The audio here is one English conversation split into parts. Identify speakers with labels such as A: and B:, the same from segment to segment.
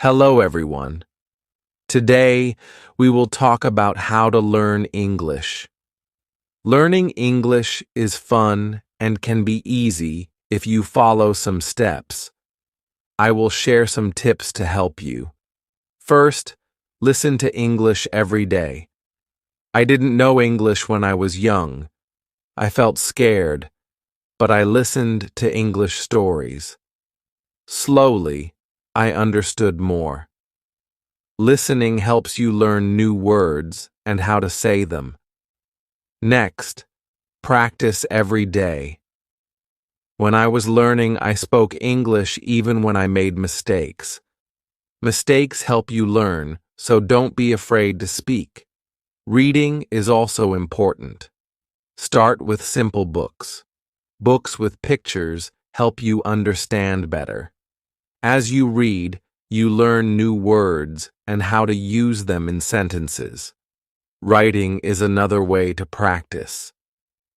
A: Hello, everyone. Today, we will talk about how to learn English. Learning English is fun and can be easy if you follow some steps. I will share some tips to help you. First, listen to English every day. I didn't know English when I was young. I felt scared, but I listened to English stories. Slowly, I understood more. Listening helps you learn new words and how to say them. Next, practice every day. When I was learning, I spoke English even when I made mistakes. Mistakes help you learn, so don't be afraid to speak. Reading is also important. Start with simple books. Books with pictures help you understand better. As you read, you learn new words and how to use them in sentences. Writing is another way to practice.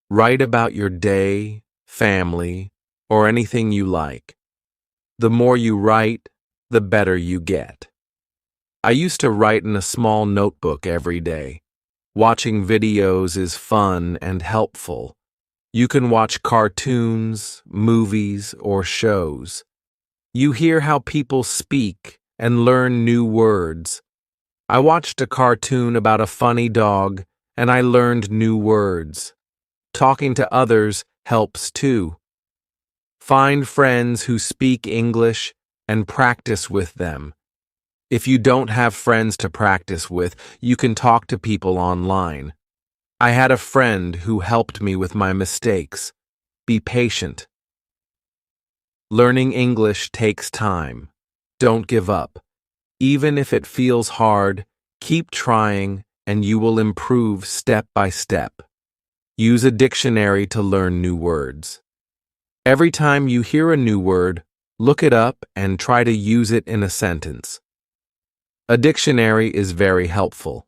A: Write about your day, family, or anything you like. The more you write, the better you get. I used to write in a small notebook every day. Watching videos is fun and helpful. You can watch cartoons, movies, or shows. You hear how people speak and learn new words. I watched a cartoon about a funny dog, and I learned new words. Talking to others helps too. Find friends who speak English and practice with them. If you don't have friends to practice with, you can talk to people online. I had a friend who helped me with my mistakes. Be patient. Learning English takes time. Don't give up. Even if it feels hard, keep trying and you will improve step by step. Use a dictionary to learn new words. Every time you hear a new word, look it up and try to use it in a sentence. A dictionary is very helpful.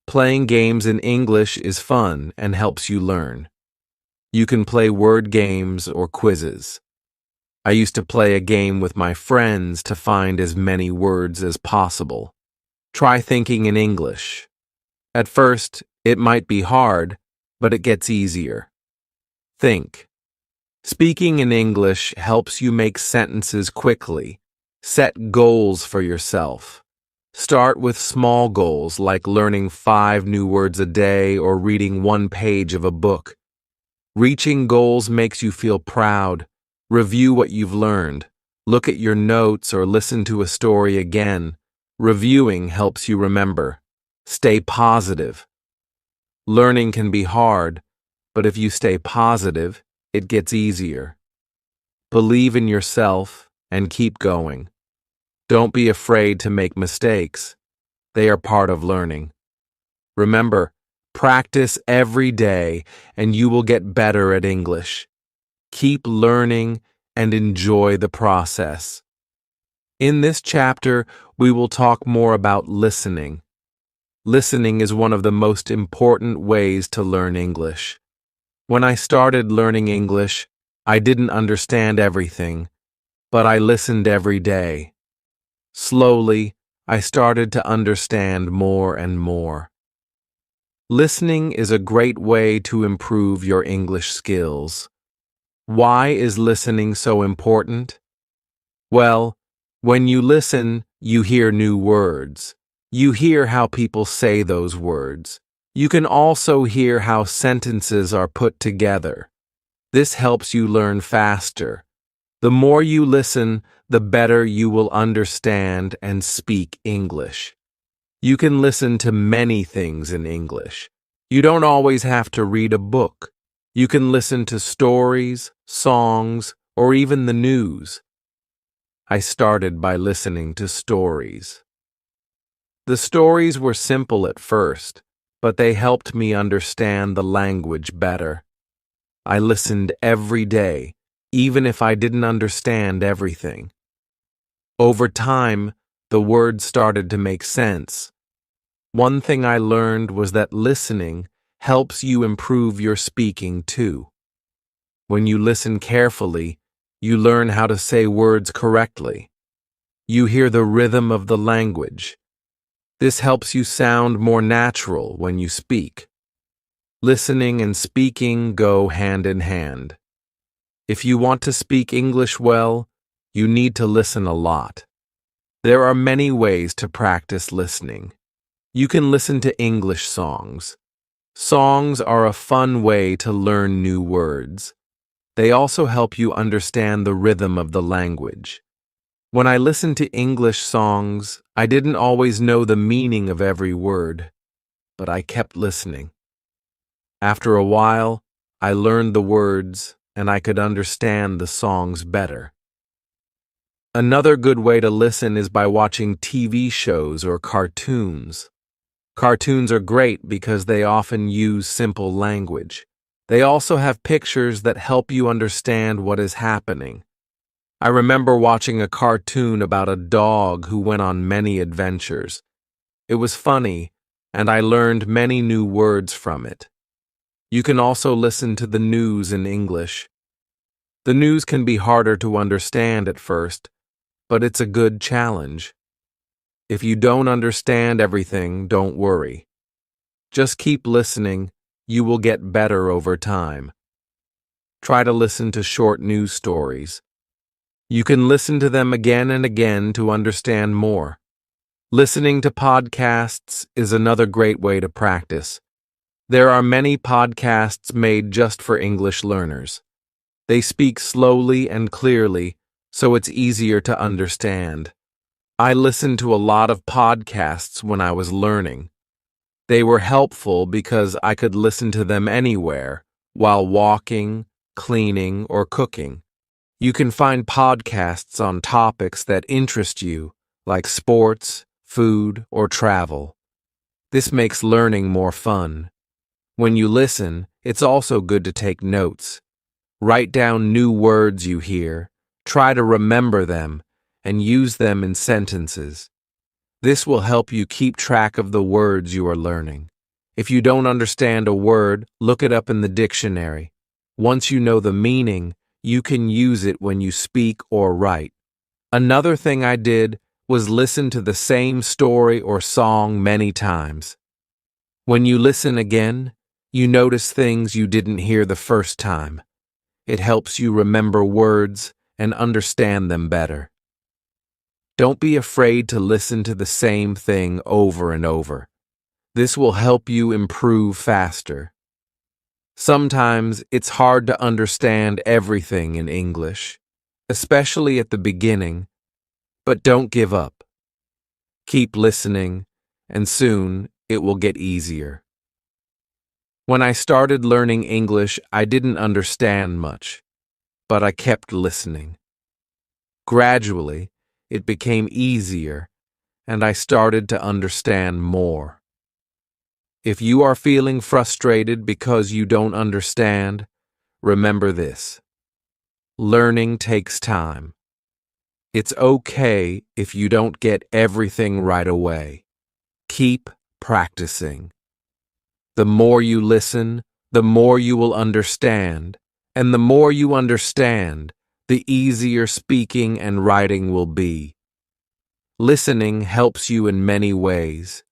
A: Playing games in English is fun and helps you learn. You can play word games or quizzes. I used to play a game with my friends to find as many words as possible. Try thinking in English. At first, it might be hard, but it gets easier. Think. Speaking in English helps you make sentences quickly. Set goals for yourself. Start with small goals like learning 5 new words a day or reading 1 page of a book. Reaching goals makes you feel proud. Review what you've learned. Look at your notes or listen to a story again. Reviewing helps you remember. Stay positive. Learning can be hard, but if you stay positive, it gets easier. Believe in yourself and keep going. Don't be afraid to make mistakes. They are part of learning. Remember, practice every day and you will get better at English. Keep learning and enjoy the process. In this chapter, we will talk more about listening. Listening is one of the most important ways to learn English. When I started learning English, I didn't understand everything, but I listened every day. Slowly, I started to understand more and more. Listening is a great way to improve your English skills. Why is listening so important? Well, when you listen, you hear new words. You hear how people say those words. You can also hear how sentences are put together. This helps you learn faster. The more you listen, the better you will understand and speak English. You can listen to many things in English. You don't always have to read a book. You can listen to stories, songs, or even the news. I started by listening to stories. The stories were simple at first, but they helped me understand the language better. I listened every day, even if I didn't understand everything. Over time, the words started to make sense. One thing I learned was that listening helps you improve your speaking too. When you listen carefully, you learn how to say words correctly. You hear the rhythm of the language. This helps you sound more natural when you speak. Listening and speaking go hand in hand. If you want to speak English well, you need to listen a lot. There are many ways to practice listening. You can listen to English songs. Songs are a fun way to learn new words. They also help you understand the rhythm of the language. When I listened to English songs, I didn't always know the meaning of every word, but I kept listening. After a while, I learned the words and I could understand the songs better. Another good way to listen is by watching TV shows or cartoons. Cartoons are great because they often use simple language. They also have pictures that help you understand what is happening. I remember watching a cartoon about a dog who went on many adventures. It was funny, and I learned many new words from it. You can also listen to the news in English. The news can be harder to understand at first, but it's a good challenge. If you don't understand everything, don't worry. Just keep listening. You will get better over time. Try to listen to short news stories. You can listen to them again and again to understand more. Listening to podcasts is another great way to practice. There are many podcasts made just for English learners. They speak slowly and clearly, so it's easier to understand. I listened to a lot of podcasts when I was learning. They were helpful because I could listen to them anywhere, while walking, cleaning, or cooking. You can find podcasts on topics that interest you, like sports, food, or travel. This makes learning more fun. When you listen, it's also good to take notes. Write down new words you hear, try to remember them, and use them in sentences. This will help you keep track of the words you are learning. If you don't understand a word, look it up in the dictionary. Once you know the meaning, you can use it when you speak or write. Another thing I did was listen to the same story or song many times. When you listen again, you notice things you didn't hear the first time. It helps you remember words and understand them better. Don't be afraid to listen to the same thing over and over. This will help you improve faster. Sometimes it's hard to understand everything in English, especially at the beginning, but don't give up. Keep listening, and soon it will get easier. When I started learning English, I didn't understand much, but I kept listening. Gradually, it became easier, and I started to understand more. If you are feeling frustrated because you don't understand, remember this. Learning takes time. It's okay if you don't get everything right away. Keep practicing. The more you listen, the more you will understand, and the more you understand, the easier speaking and writing will be. Listening helps you in many ways.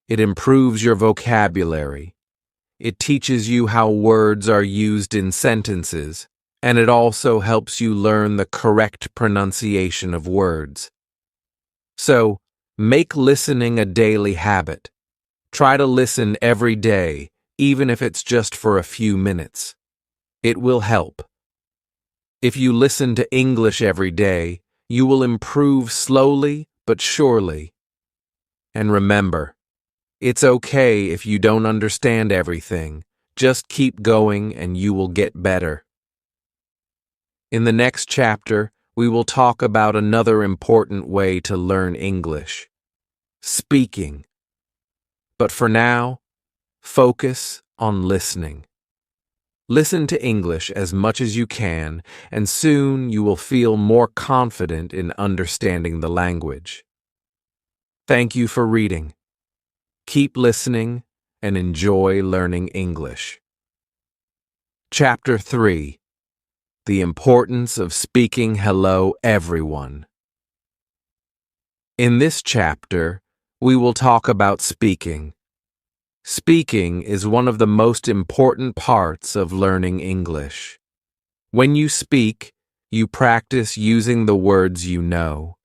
A: It improves your vocabulary. It teaches you how words are used in sentences, and it also helps you learn the correct pronunciation of words. So, make listening a daily habit. Try to listen every day, even if it's just for a few minutes. It will help. If you listen to English every day, you will improve slowly but surely. And remember, it's okay if you don't understand everything. Just keep going and you will get better. In the next chapter, we will talk about another important way to learn English: speaking. But for now, focus on listening. Listen to English as much as you can, and soon you will feel more confident in understanding the language. Thank you for reading. Keep listening and enjoy learning English. Chapter 3: The Importance of Speaking Hello, Everyone. In this chapter, we will talk about speaking. Speaking is one of the most important parts of learning English. When you speak, you practice using the words you know.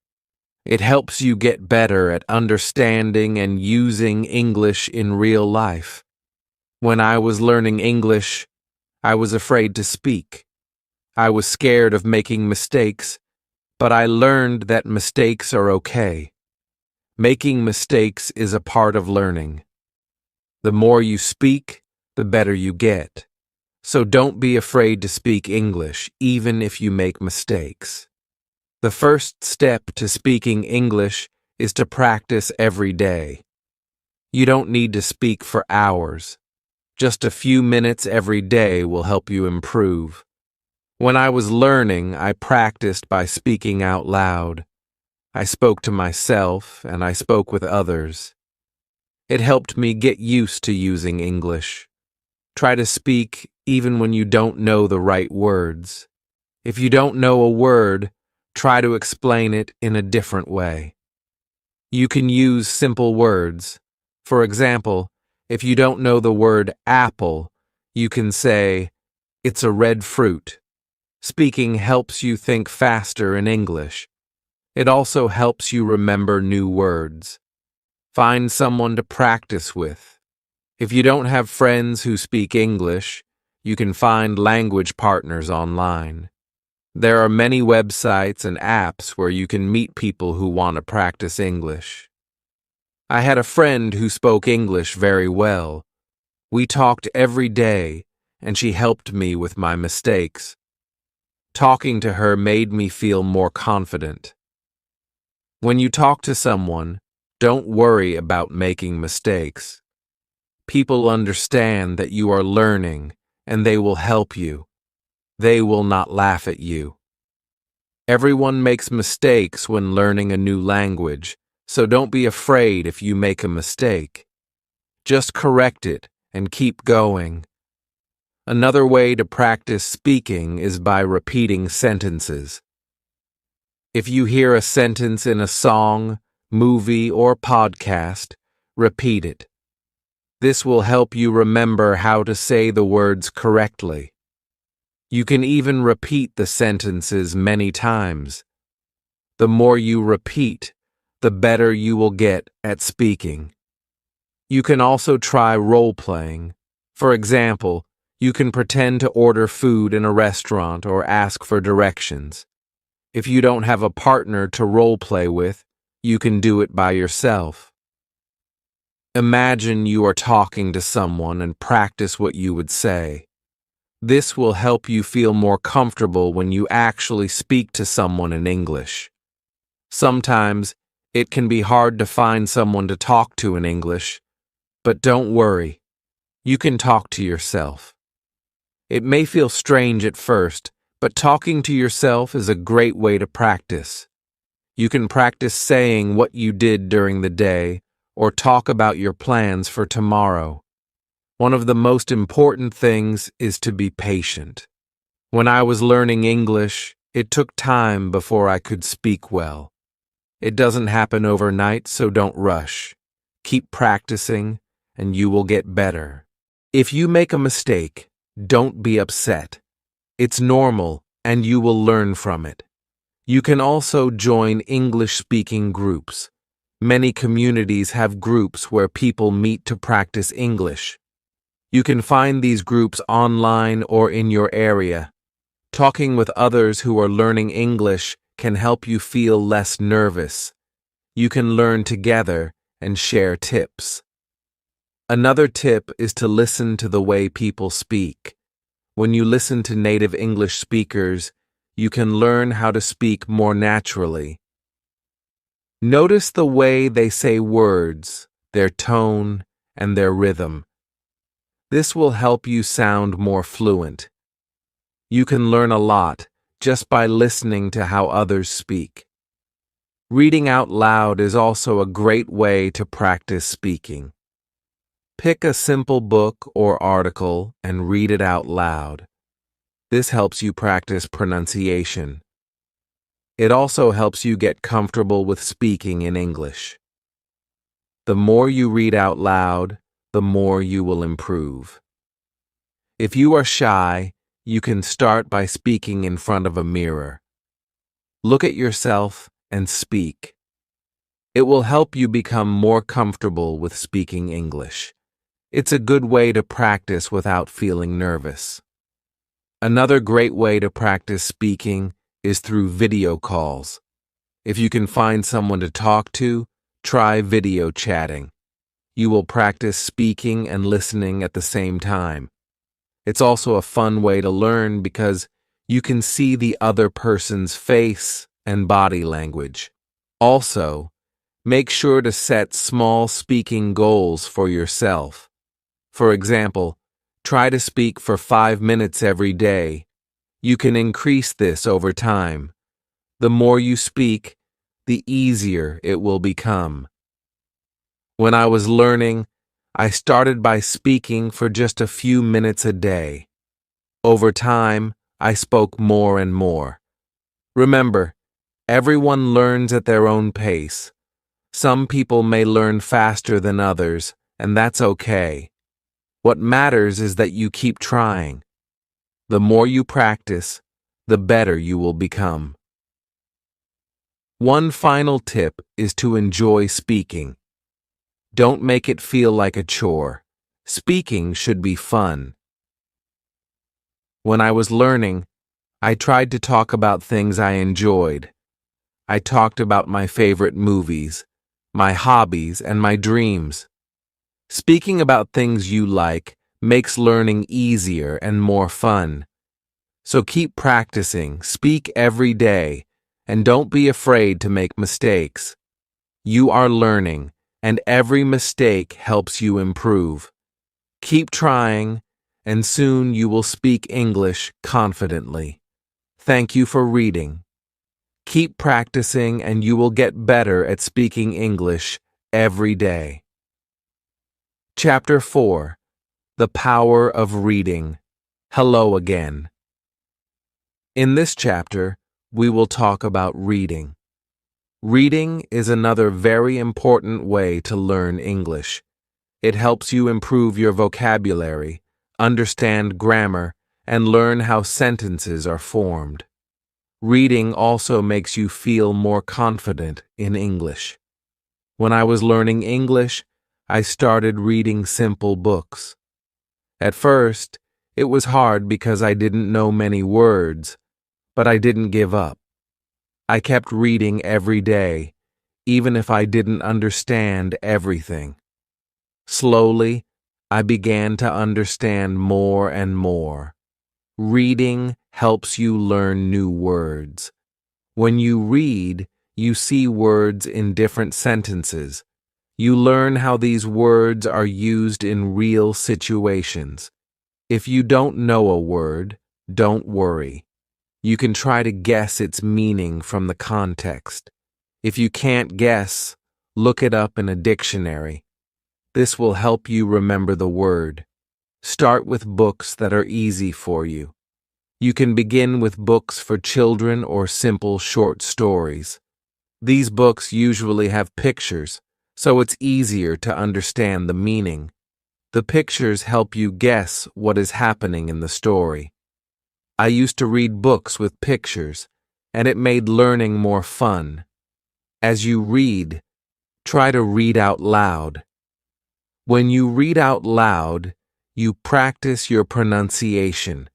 A: It helps you get better at understanding and using English in real life. When I was learning English, I was afraid to speak. I was scared of making mistakes, but I learned that mistakes are okay. Making mistakes is a part of learning. The more you speak, the better you get. So don't be afraid to speak English, even if you make mistakes. The first step to speaking English is to practice every day. You don't need to speak for hours. Just a few minutes every day will help you improve. When I was learning, I practiced by speaking out loud. I spoke to myself and I spoke with others. It helped me get used to using English. Try to speak even when you don't know the right words. If you don't know a word, try to explain it in a different way. You can use simple words. For example, if you don't know the word apple, you can say, "It's a red fruit." Speaking helps you think faster in English. It also helps you remember new words. Find someone to practice with. If you don't have friends who speak English, you can find language partners online. There are many websites and apps where you can meet people who want to practice English. I had a friend who spoke English very well. We talked every day, and she helped me with my mistakes. Talking to her made me feel more confident. When you talk to someone, don't worry about making mistakes. People understand that you are learning, and they will help you. They will not laugh at you. Everyone makes mistakes when learning a new language, so don't be afraid if you make a mistake. Just correct it and keep going. Another way to practice speaking is by repeating sentences. If you hear a sentence in a song, movie, or podcast, repeat it. This will help you remember how to say the words correctly. You can even repeat the sentences many times. The more you repeat, the better you will get at speaking. You can also try role-playing. For example, you can pretend to order food in a restaurant or ask for directions. If you don't have a partner to role-play with, you can do it by yourself. Imagine you are talking to someone and practice what you would say. This will help you feel more comfortable when you actually speak to someone in English. Sometimes, it can be hard to find someone to talk to in English, but don't worry. You can talk to yourself. It may feel strange at first, but talking to yourself is a great way to practice. You can practice saying what you did during the day or talk about your plans for tomorrow. One of the most important things is to be patient. When I was learning English, it took time before I could speak well. It doesn't happen overnight, so don't rush. Keep practicing, and you will get better. If you make a mistake, don't be upset. It's normal, and you will learn from it. You can also join English-speaking groups. Many communities have groups where people meet to practice English. You can find these groups online or in your area. Talking with others who are learning English can help you feel less nervous. You can learn together and share tips. Another tip is to listen to the way people speak. When you listen to native English speakers, you can learn how to speak more naturally. Notice the way they say words, their tone, and their rhythm. This will help you sound more fluent. You can learn a lot just by listening to how others speak. Reading out loud is also a great way to practice speaking. Pick a simple book or article and read it out loud. This helps you practice pronunciation. It also helps you get comfortable with speaking in English. The more you read out loud, the more you will improve. If you are shy, you can start by speaking in front of a mirror. Look at yourself and speak. It will help you become more comfortable with speaking English. It's a good way to practice without feeling nervous. Another great way to practice speaking is through video calls. If you can find someone to talk to, try video chatting. You will practice speaking and listening at the same time. It's also a fun way to learn because you can see the other person's face and body language. Also, make sure to set small speaking goals for yourself. For example, try to speak for 5 minutes every day. You can increase this over time. The more you speak, the easier it will become. When I was learning, I started by speaking for just a few minutes a day. Over time, I spoke more and more. Remember, everyone learns at their own pace. Some people may learn faster than others, and that's okay. What matters is that you keep trying. The more you practice, the better you will become. One final tip is to enjoy speaking. Don't make it feel like a chore. Speaking should be fun. When I was learning, I tried to talk about things I enjoyed. I talked about my favorite movies, my hobbies, and my dreams. Speaking about things you like makes learning easier and more fun. So keep practicing, speak every day, and don't be afraid to make mistakes. You are learning, and every mistake helps you improve. Keep trying, and soon you will speak English confidently. Thank you for reading. Keep practicing, and you will get better at speaking English every day. Chapter 4: The Power of Reading. Hello again. In this chapter, we will talk about reading. Reading is another very important way to learn English. It helps you improve your vocabulary, understand grammar, and learn how sentences are formed. Reading also makes you feel more confident in English. When I was learning English, I started reading simple books. At first, it was hard because I didn't know many words, but I didn't give up. I kept reading every day, even if I didn't understand everything. Slowly, I began to understand more and more. Reading helps you learn new words. When you read, you see words in different sentences. You learn how these words are used in real situations. If you don't know a word, don't worry. You can try to guess its meaning from the context. If you can't guess, look it up in a dictionary. This will help you remember the word. Start with books that are easy for you. You can begin with books for children or simple short stories. These books usually have pictures, so it's easier to understand the meaning. The pictures help you guess what is happening in the story. I used to read books with pictures, and it made learning more fun. As you read, try to read out loud. When you read out loud, you practice your pronunciation.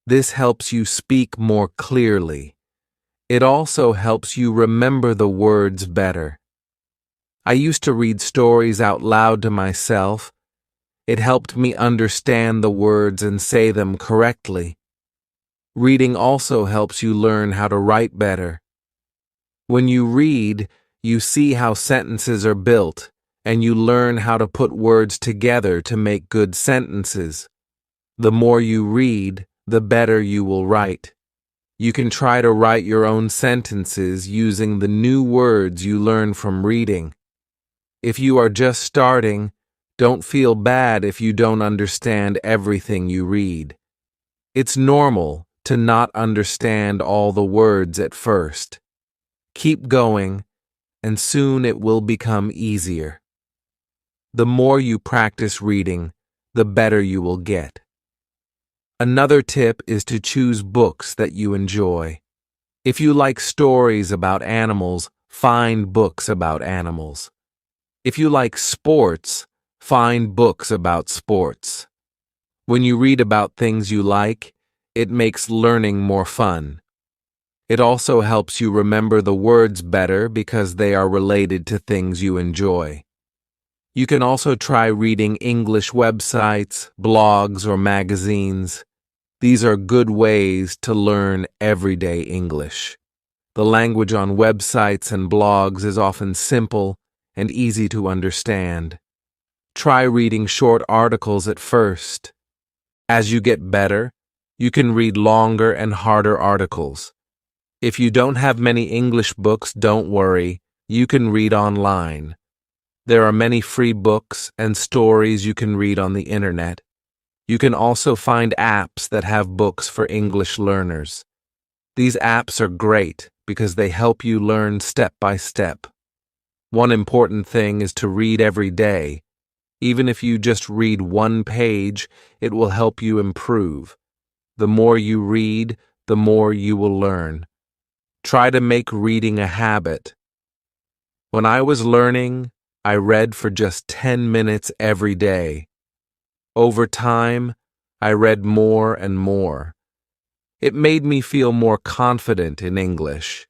A: This helps you speak more clearly. It also helps you remember the words better. I used to read stories out loud to myself. It helped me understand the words and say them correctly. Reading also helps you learn how to write better. When you read, you see how sentences are built, and you learn how to put words together to make good sentences. The more you read, the better you will write. You can try to write your own sentences using the new words you learn from reading. If you are just starting, don't feel bad if you don't understand everything you read. It's normal to not understand all the words at first. Keep going, and soon it will become easier. The more you practice reading, the better you will get. Another tip is to choose books that you enjoy. If you like stories about animals, find books about animals. If you like sports, find books about sports. When you read about things you like, it makes learning more fun. It also helps you remember the words better because they are related to things you enjoy. You can also try reading English websites, blogs, or magazines. These are good ways to learn everyday English. The language on websites and blogs is often simple and easy to understand. Try reading short articles at first. As you get better, you can read longer and harder articles. If you don't have many English books, don't worry, you can read online. There are many free books and stories you can read on the internet. You can also find apps that have books for English learners. These apps are great because they help you learn step by step. One important thing is to read every day. Even if you just read one page, it will help you improve. The more you read, the more you will learn. Try to make reading a habit. When I was learning, I read for just 10 minutes every day. Over time, I read more and more. It made me feel more confident in English.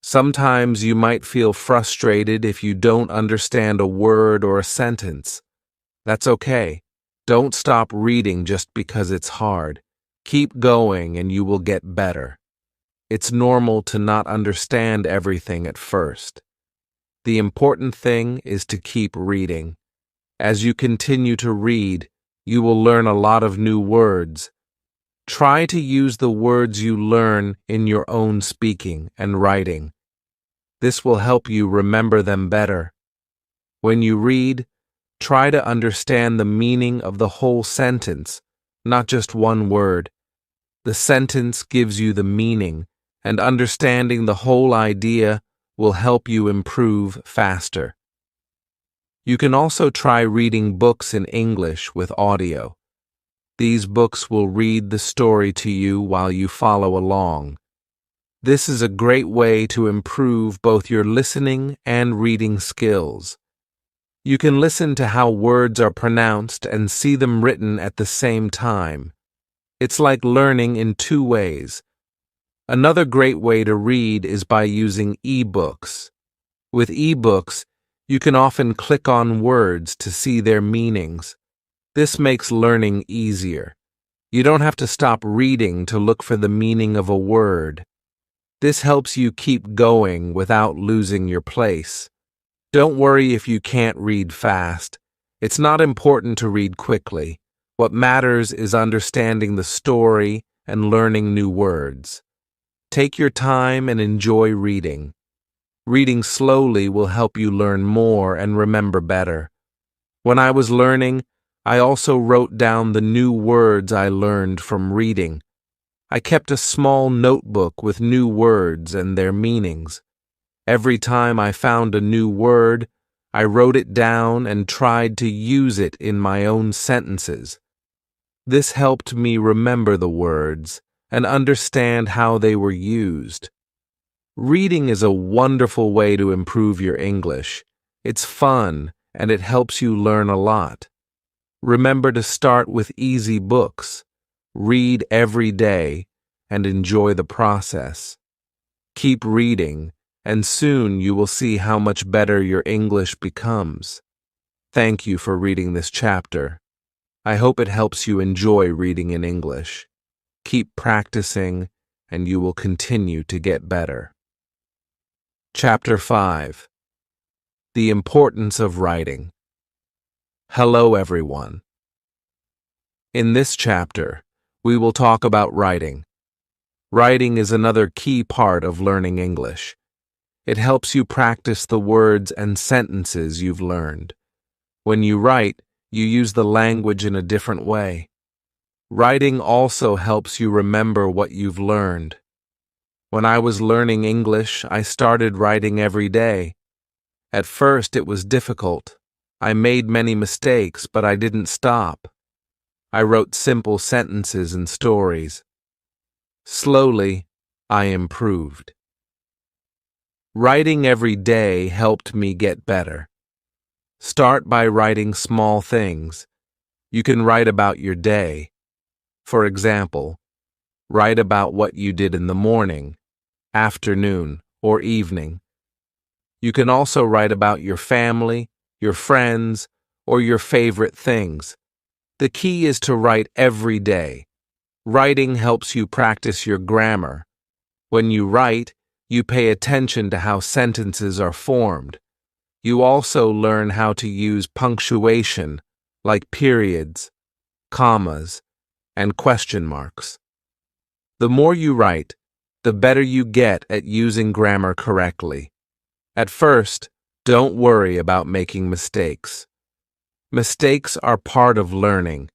A: Sometimes you might feel frustrated if you don't understand a word or a sentence. That's okay. Don't stop reading just because it's hard. Keep going and you will get better. It's normal to not understand everything at first. The important thing is to keep reading. As you continue to read, you will learn a lot of new words. Try to use the words you learn in your own speaking and writing. This will help you remember them better. When you read, try to understand the meaning of the whole sentence, not just one word. The sentence gives you the meaning, and understanding the whole idea will help you improve faster. You can also try reading books in English with audio. These books will read the story to you while you follow along. This is a great way to improve both your listening and reading skills. You can listen to how words are pronounced and see them written at the same time. It's like learning in two ways. Another great way to read is by using e-books. With e-books, you can often click on words to see their meanings. This makes learning easier. You don't have to stop reading to look for the meaning of a word. This helps you keep going without losing your place. Don't worry if you can't read fast. It's not important to read quickly. What matters is understanding the story and learning new words. Take your time and enjoy reading. Reading slowly will help you learn more and remember better. When I was learning, I also wrote down the new words I learned from reading. I kept a small notebook with new words and their meanings. Every time I found a new word, I wrote it down and tried to use it in my own sentences. This helped me remember the words and understand how they were used. Reading is a wonderful way to improve your English. It's fun and it helps you learn a lot. Remember to start with easy books. Read every day and enjoy the process. Keep reading, and soon you will see how much better your English becomes. Thank you for reading this chapter. I hope it helps you enjoy reading in English. Keep practicing, and you will continue to get better. Chapter 5. The Importance of Writing. Hello, everyone. In this chapter, we will talk about writing. Writing is another key part of learning English. It helps you practice the words and sentences you've learned. When you write, you use the language in a different way. Writing also helps you remember what you've learned. When I was learning English, I started writing every day. At first, it was difficult. I made many mistakes, but I didn't stop. I wrote simple sentences and stories. Slowly, I improved. Writing every day helped me get better. Start by writing small things. You can write about your day. For example, write about what you did in the morning, afternoon, or evening. You can also write about your family, your friends, or your favorite things. The key is to write every day. Writing helps you practice your grammar. When you write, you pay attention to how sentences are formed. You also learn how to use punctuation, like periods, commas, and question marks. The more you write, the better you get at using grammar correctly. At first, don't worry about making mistakes. Mistakes are part of learning.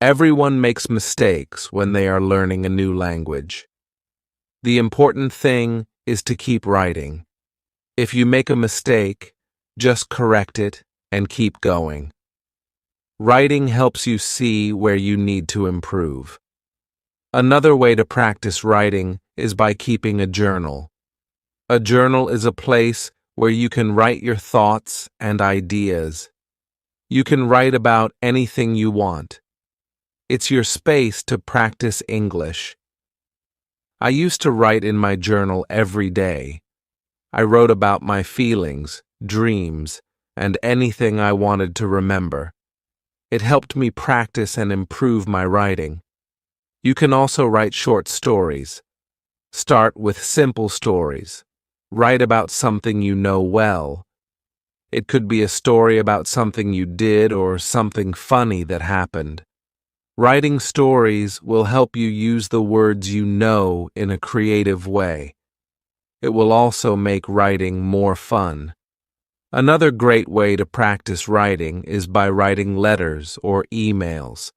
A: Everyone makes mistakes when they are learning a new language. The important thing is to keep writing. If you make a mistake, just correct it and keep going. Writing helps you see where you need to improve. Another way to practice writing is by keeping a journal. A journal is a place where you can write your thoughts and ideas. You can write about anything you want. It's your space to practice English. I used to write in my journal every day. I wrote about my feelings, dreams, and anything I wanted to remember. It helped me practice and improve my writing. You can also write short stories. Start with simple stories. Write about something you know well. It could be a story about something you did or something funny that happened. Writing stories will help you use the words you know in a creative way. It will also make writing more fun. Another great way to practice writing is by writing letters or emails.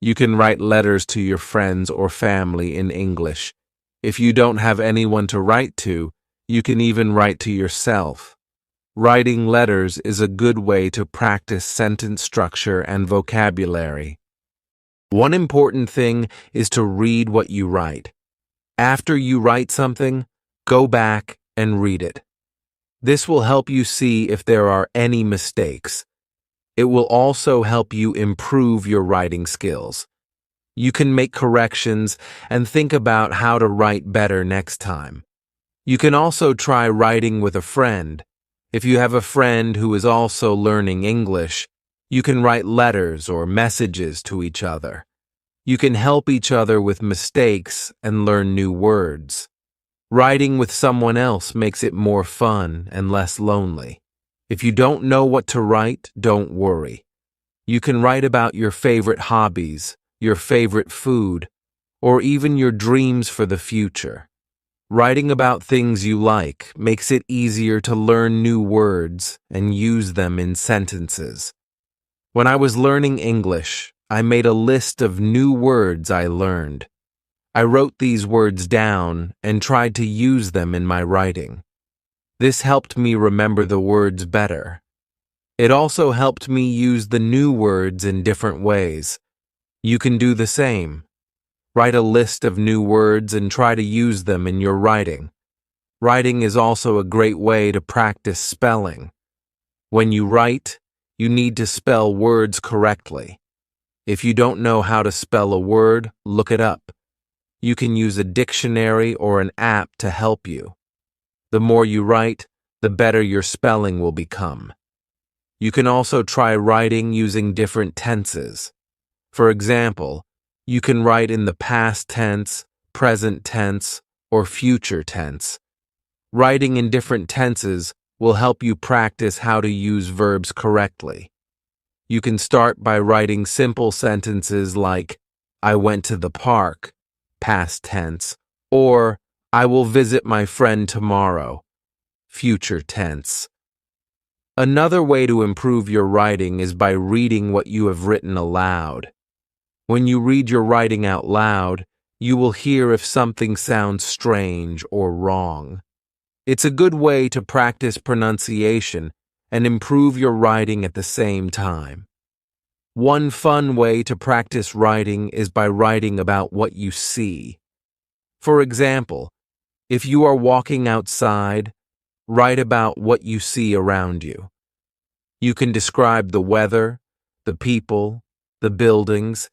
A: You can write letters to your friends or family in English. If you don't have anyone to write to, you can even write to yourself. Writing letters is a good way to practice sentence structure and vocabulary. One important thing is to read what you write. After you write something, go back and read it. This will help you see if there are any mistakes. It will also help you improve your writing skills. You can make corrections and think about how to write better next time. You can also try writing with a friend. If you have a friend who is also learning English, you can write letters or messages to each other. You can help each other with mistakes and learn new words. Writing with someone else makes it more fun and less lonely. If you don't know what to write, don't worry. You can write about your favorite hobbies, your favorite food, or even your dreams for the future. Writing about things you like makes it easier to learn new words and use them in sentences. When I was learning English, I made a list of new words I learned. I wrote these words down and tried to use them in my writing. This helped me remember the words better. It also helped me use the new words in different ways. You can do the same. Write a list of new words and try to use them in your writing. Writing is also a great way to practice spelling. When you write, you need to spell words correctly. If you don't know how to spell a word, look it up. You can use a dictionary or an app to help you. The more you write, the better your spelling will become. You can also try writing using different tenses. For example, you can write in the past tense, present tense, or future tense. Writing in different tenses will help you practice how to use verbs correctly. You can start by writing simple sentences like, I went to the park, past tense, or I will visit my friend tomorrow, future tense. Another way to improve your writing is by reading what you have written aloud. When you read your writing out loud, you will hear if something sounds strange or wrong. It's a good way to practice pronunciation and improve your writing at the same time. One fun way to practice writing is by writing about what you see. For example, if you are walking outside, write about what you see around you. You can describe the weather, the people, the buildings,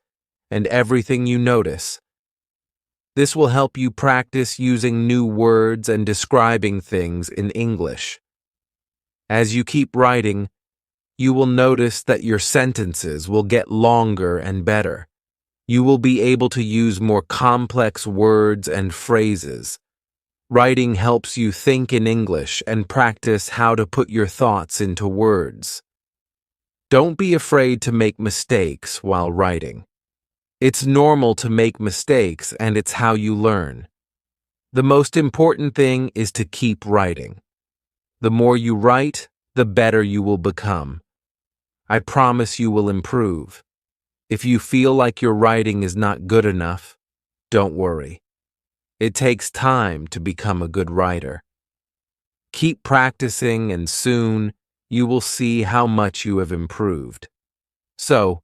A: and everything you notice. This will help you practice using new words and describing things in English. As you keep writing, you will notice that your sentences will get longer and better. You will be able to use more complex words and phrases. Writing helps you think in English and practice how to put your thoughts into words. Don't be afraid to make mistakes while writing. It's normal to make mistakes, and it's how you learn. The most important thing is to keep writing. The more you write, the better you will become. I promise you will improve. If you feel like your writing is not good enough, don't worry. It takes time to become a good writer. Keep practicing, and soon you will see how much you have improved. So,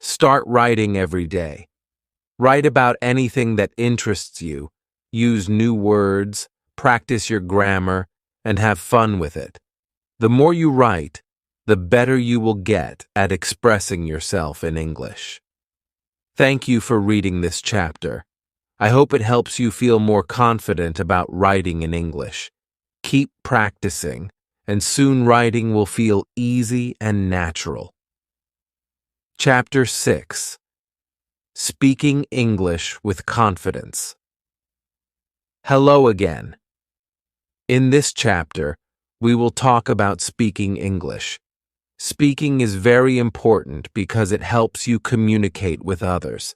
A: start writing every day. Write about anything that interests you, use new words, practice your grammar, and have fun with it. The more you write, the better you will get at expressing yourself in English. Thank you for reading this chapter. I hope it helps you feel more confident about writing in English. Keep practicing, and soon writing will feel easy and natural. Chapter 6. Speaking English with Confidence. Hello again. In this chapter, we will talk about speaking English. Speaking is very important because it helps you communicate with others.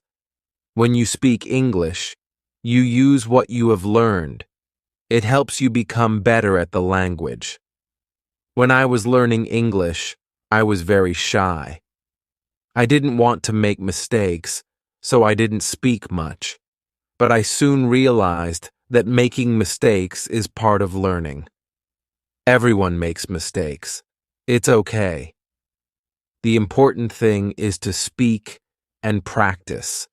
A: When you speak English, you use what you have learned. It helps you become better at the language. When I was learning English, I was very shy. I didn't want to make mistakes, so I didn't speak much. But I soon realized that making mistakes is part of learning. Everyone makes mistakes. It's okay. The important thing is to speak and practice.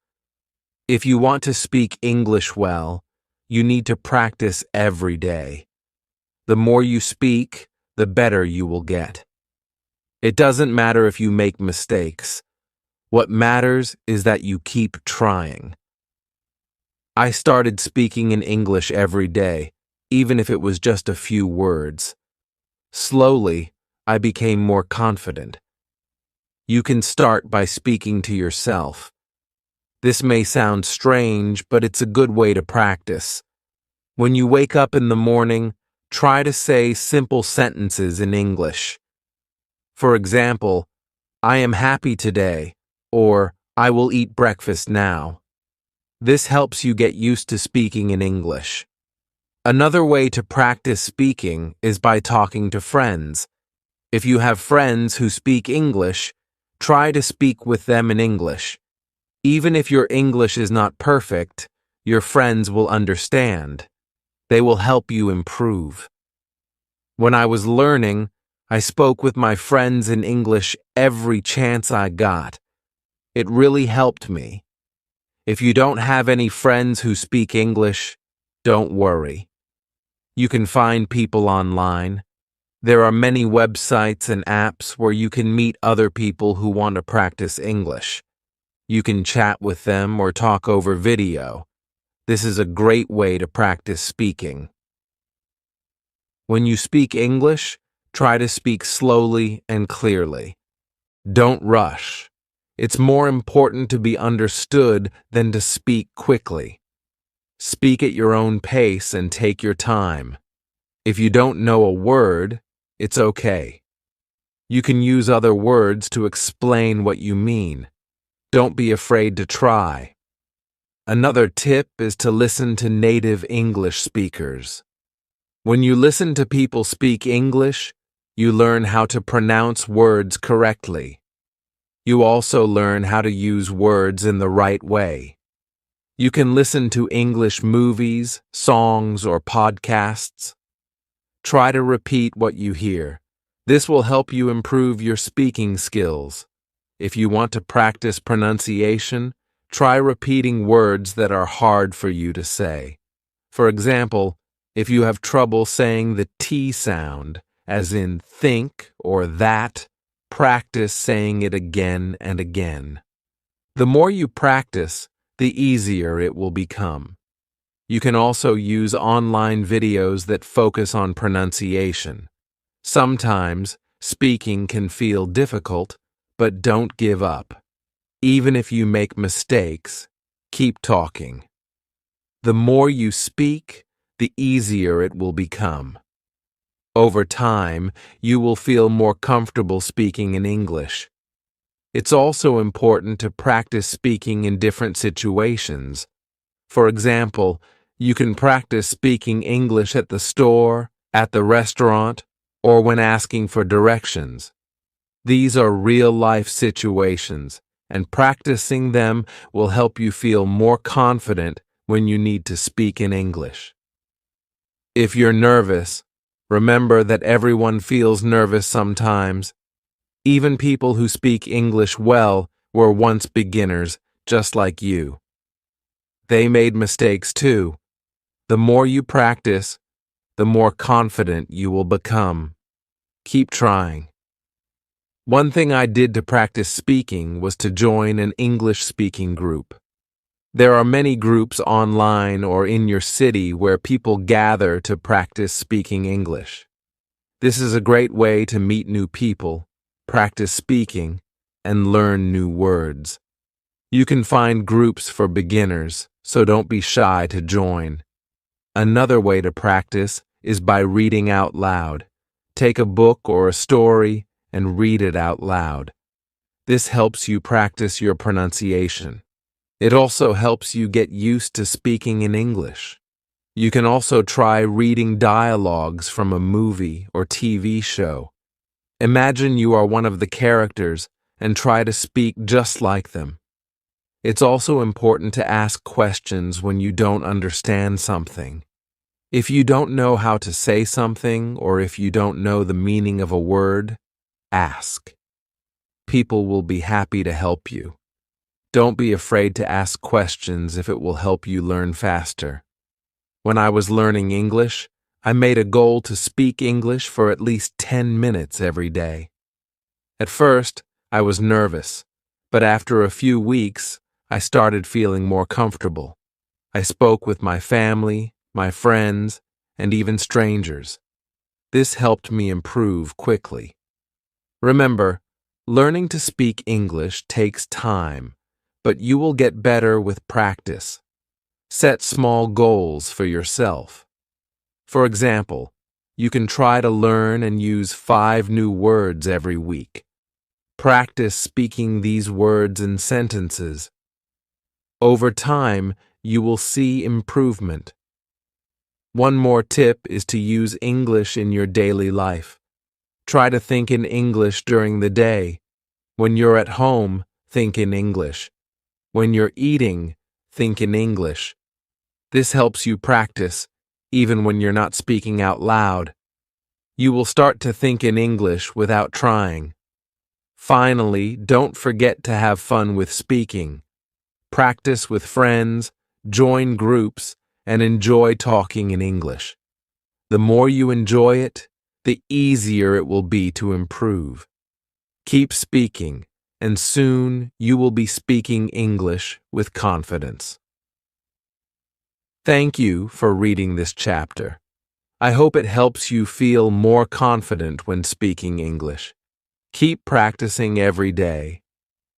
A: If you want to speak English well, you need to practice every day. The more you speak, the better you will get. It doesn't matter if you make mistakes. What matters is that you keep trying. I started speaking in English every day, even if it was just a few words. Slowly, I became more confident. You can start by speaking to yourself. This may sound strange, but it's a good way to practice. When you wake up in the morning, try to say simple sentences in English. For example, I am happy today, or I will eat breakfast now. This helps you get used to speaking in English. Another way to practice speaking is by talking to friends. If you have friends who speak English, try to speak with them in English. Even if your English is not perfect, your friends will understand. They will help you improve. When I was learning, I spoke with my friends in English every chance I got. It really helped me. If you don't have any friends who speak English, don't worry. You can find people online. There are many websites and apps where you can meet other people who want to practice English. You can chat with them or talk over video. This is a great way to practice speaking. When you speak English, try to speak slowly and clearly. Don't rush. It's more important to be understood than to speak quickly. Speak at your own pace and take your time. If you don't know a word, it's okay. You can use other words to explain what you mean. Don't be afraid to try. Another tip is to listen to native English speakers. When you listen to people speak English, you learn how to pronounce words correctly. You also learn how to use words in the right way. You can listen to English movies, songs, or podcasts. Try to repeat what you hear. This will help you improve your speaking skills. If you want to practice pronunciation, try repeating words that are hard for you to say. For example, if you have trouble saying the T sound, as in think or that, practice saying it again and again. The more you practice, the easier it will become. You can also use online videos that focus on pronunciation. Sometimes, speaking can feel difficult, but don't give up. Even if you make mistakes, keep talking. The more you speak, the easier it will become. Over time, you will feel more comfortable speaking in English. It's also important to practice speaking in different situations. For example, you can practice speaking English at the store, at the restaurant, or when asking for directions. These are real-life situations, and practicing them will help you feel more confident when you need to speak in English. If you're nervous, remember that everyone feels nervous sometimes. Even people who speak English well were once beginners, just like you. They made mistakes too. The more you practice, the more confident you will become. Keep trying. One thing I did to practice speaking was to join an English-speaking group. There are many groups online or in your city where people gather to practice speaking English. This is a great way to meet new people, practice speaking, and learn new words. You can find groups for beginners, so don't be shy to join. Another way to practice is by reading out loud. Take a book or a story and read it out loud. This helps you practice your pronunciation. It also helps you get used to speaking in English. You can also try reading dialogues from a movie or TV show. Imagine you are one of the characters and try to speak just like them. It's also important to ask questions when you don't understand something. If you don't know how to say something or if you don't know the meaning of a word, ask. People will be happy to help you. Don't be afraid to ask questions if it will help you learn faster. When I was learning English, I made a goal to speak English for at least 10 minutes every day. At first, I was nervous, but after a few weeks, I started feeling more comfortable. I spoke with my family, my friends, and even strangers. This helped me improve quickly. Remember, learning to speak English takes time, but you will get better with practice. Set small goals for yourself. For example, you can try to learn and use 5 new words every week. Practice speaking these words in sentences. Over time, you will see improvement. One more tip is to use English in your daily life. Try to think in English during the day. When you're at home, think in English. When you're eating, think in English. This helps you practice, even when you're not speaking out loud. You will start to think in English without trying. Finally, don't forget to have fun with speaking. Practice with friends, join groups, and enjoy talking in English. The more you enjoy it, the easier it will be to improve. Keep speaking, and soon you will be speaking English with confidence. Thank you for reading this chapter. I hope it helps you feel more confident when speaking English. Keep practicing every day,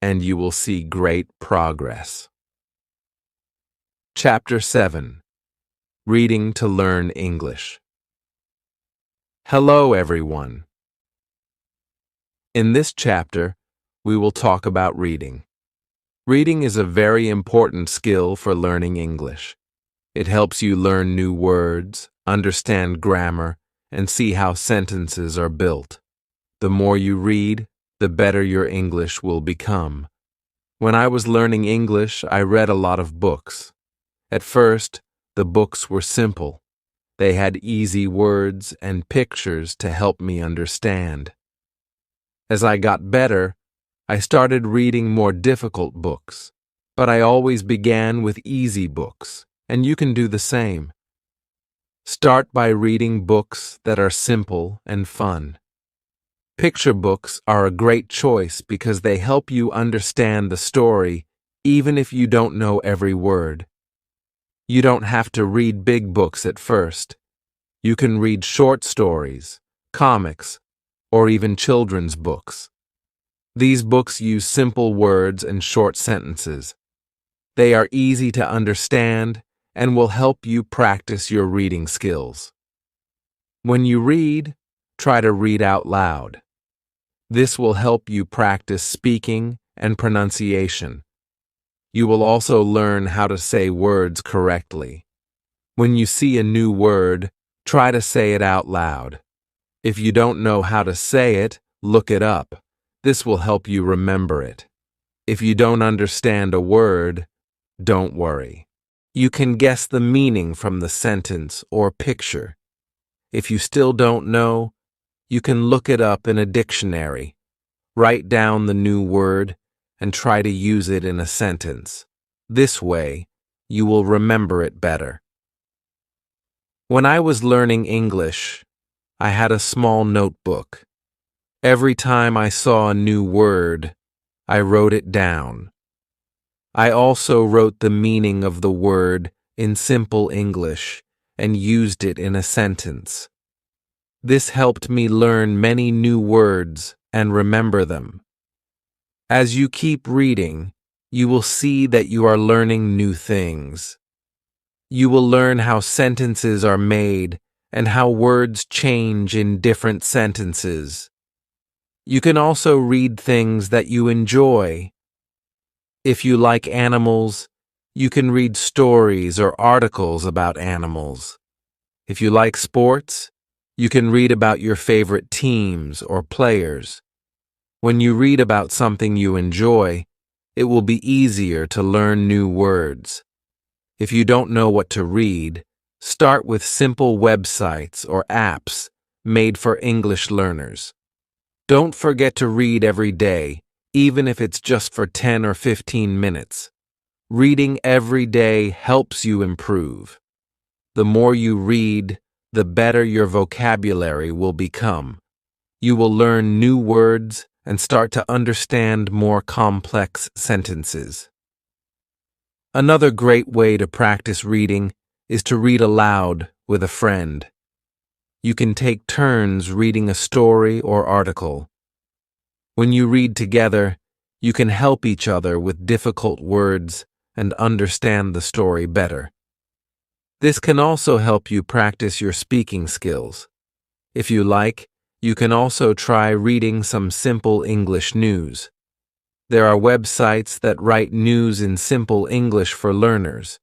A: and you will see great progress. Chapter 7. Reading to Learn English. Hello, everyone. In this chapter, we will talk about reading. Reading is a very important skill for learning English. It helps you learn new words, understand grammar, and see how sentences are built. The more you read, the better your English will become. When I was learning English, I read a lot of books. At first, the books were simple. They had easy words and pictures to help me understand. As I got better, I started reading more difficult books, but I always began with easy books, and you can do the same. Start by reading books that are simple and fun. Picture books are a great choice because they help you understand the story even if you don't know every word. You don't have to read big books at first. You can read short stories, comics, or even children's books. These books use simple words and short sentences. They are easy to understand and will help you practice your reading skills. When you read, try to read out loud. This will help you practice speaking and pronunciation. You will also learn how to say words correctly. When you see a new word, try to say it out loud. If you don't know how to say it, look it up. This will help you remember it. If you don't understand a word, don't worry. You can guess the meaning from the sentence or picture. If you still don't know, you can look it up in a dictionary. Write down the new word and try to use it in a sentence. This way, you will remember it better. When I was learning English, I had a small notebook. Every time I saw a new word, I wrote it down. I also wrote the meaning of the word in simple English and used it in a sentence. This helped me learn many new words and remember them. As you keep reading, you will see that you are learning new things. You will learn how sentences are made and how words change in different sentences. You can also read things that you enjoy. If you like animals, you can read stories or articles about animals. If you like sports, you can read about your favorite teams or players. When you read about something you enjoy, it will be easier to learn new words. If you don't know what to read, start with simple websites or apps made for English learners. Don't forget to read every day, even if it's just for 10 or 15 minutes. Reading every day helps you improve. The more you read, the better your vocabulary will become. You will learn new words and start to understand more complex sentences. Another great way to practice reading is to read aloud with a friend. You can take turns reading a story or article. When you read together, you can help each other with difficult words and understand the story better. This can also help you practice your speaking skills. If you like, you can also try reading some simple English news. There are websites that write news in simple English for learners.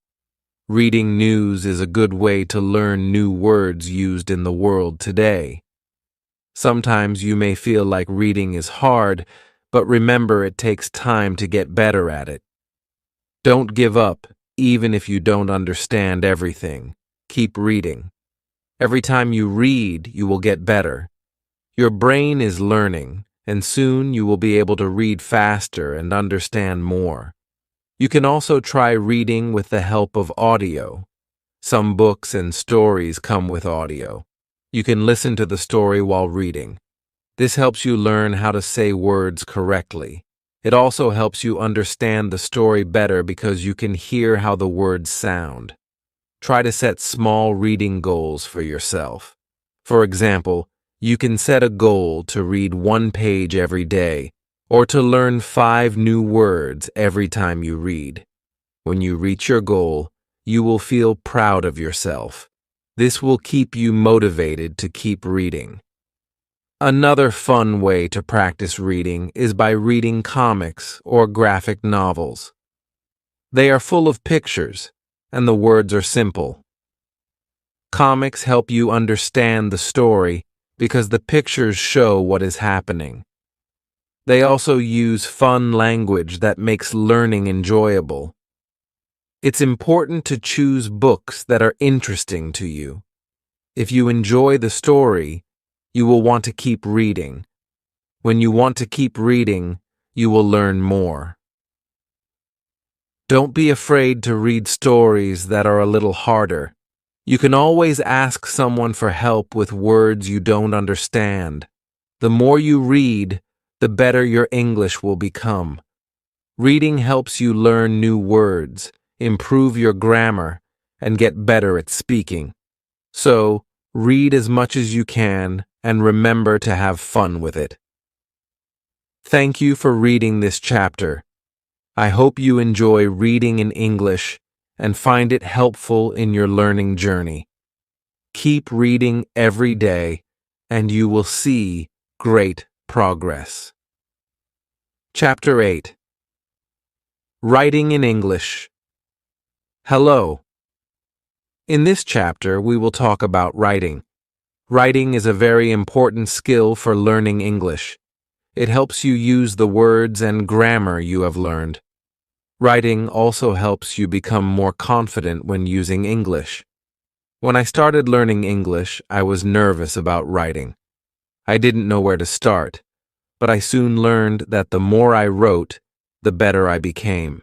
A: Reading news is a good way to learn new words used in the world today. Sometimes you may feel like reading is hard, but remember it takes time to get better at it. Don't give up, even if you don't understand everything. Keep reading. Every time you read, you will get better. Your brain is learning, and soon you will be able to read faster and understand more. You can also try reading with the help of audio. Some books and stories come with audio. You can listen to the story while reading. This helps you learn how to say words correctly. It also helps you understand the story better because you can hear how the words sound. Try to set small reading goals for yourself. For example, you can set a goal to read 1 page every day, or to learn 5 new words every time you read. When you reach your goal, you will feel proud of yourself. This will keep you motivated to keep reading. Another fun way to practice reading is by reading comics or graphic novels. They are full of pictures, and the words are simple. Comics help you understand the story because the pictures show what is happening. They also use fun language that makes learning enjoyable. It's important to choose books that are interesting to you. If you enjoy the story, you will want to keep reading. When you want to keep reading, you will learn more. Don't be afraid to read stories that are a little harder. You can always ask someone for help with words you don't understand. The more you read, the better your English will become. Reading helps you learn new words, improve your grammar, and get better at speaking. So, read as much as you can and remember to have fun with it. Thank you for reading this chapter. I hope you enjoy reading in English and find it helpful in your learning journey. Keep reading every day, and you will see great progress. Chapter 8. Writing in English. Hello. In this chapter, we will talk about writing. Writing is a very important skill for learning English. It helps you use the words and grammar you have learned. Writing also helps you become more confident when using English. When I started learning English, I was nervous about writing. I didn't know where to start, but I soon learned that the more I wrote, the better I became.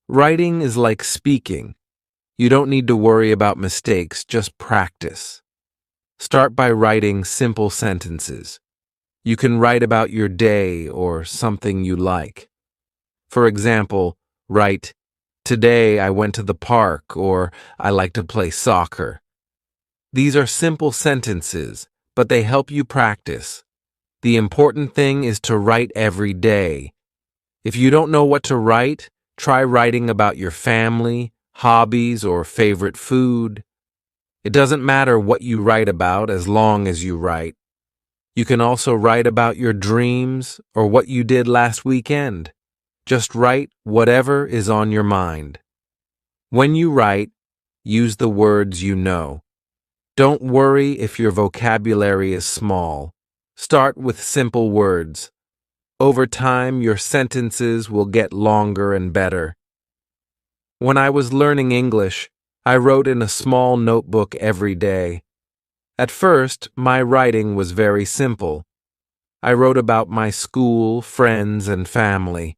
A: Writing is like speaking. You don't need to worry about mistakes, just practice. Start by writing simple sentences. You can write about your day or something you like. For example, write, "Today I went to the park," or "I like to play soccer." These are simple sentences, but they help you practice. The important thing is to write every day. If you don't know what to write, try writing about your family, hobbies, or favorite food. It doesn't matter what you write about as long as you write. You can also write about your dreams or what you did last weekend. Just write whatever is on your mind. When you write, use the words you know. Don't worry if your vocabulary is small. Start with simple words. Over time, your sentences will get longer and better. When I was learning English, I wrote in a small notebook every day. At first, my writing was very simple. I wrote about my school, friends, and family.